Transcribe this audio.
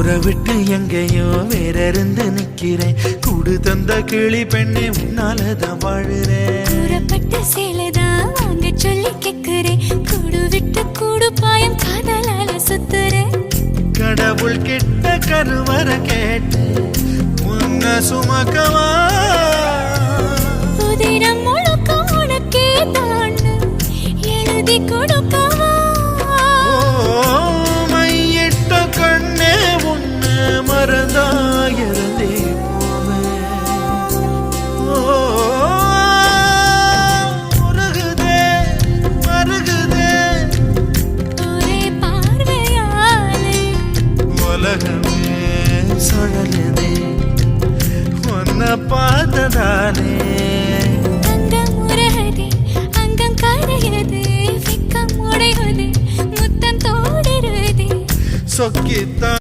ஊரை விட்டு எங்கேயோ வேற இருந்து நிக்கிறேன். கூடு தந்த கிளி பெண்ணே உன்னாலதான் வாழுறேன். கூறப்பட்ட சேலைதான் வாங்க சொல்லி கேக்குறேன். கூடு விட்டு கூடு பாயம் காதலால சுத்துறேன். கடவுள் கிட்ட கருவற கேட்டு முன்ன சுமக்கவா புதினம் முழுக்க உனக்கே தான் எழுதி கொடுக்கவா. மையிட்ட கண்ணே உன்ன மறந்தாயிருந்தே மருகுதே ஒரே பார்வையாலே உலகமே சுழலுதே உன்னை பார்த்ததானே. அங்கம் உருகுதே அங்கம் கரையுதே வெக்கம் உடையுதே முத்தம் தோடுருதே சொக்கித்தான்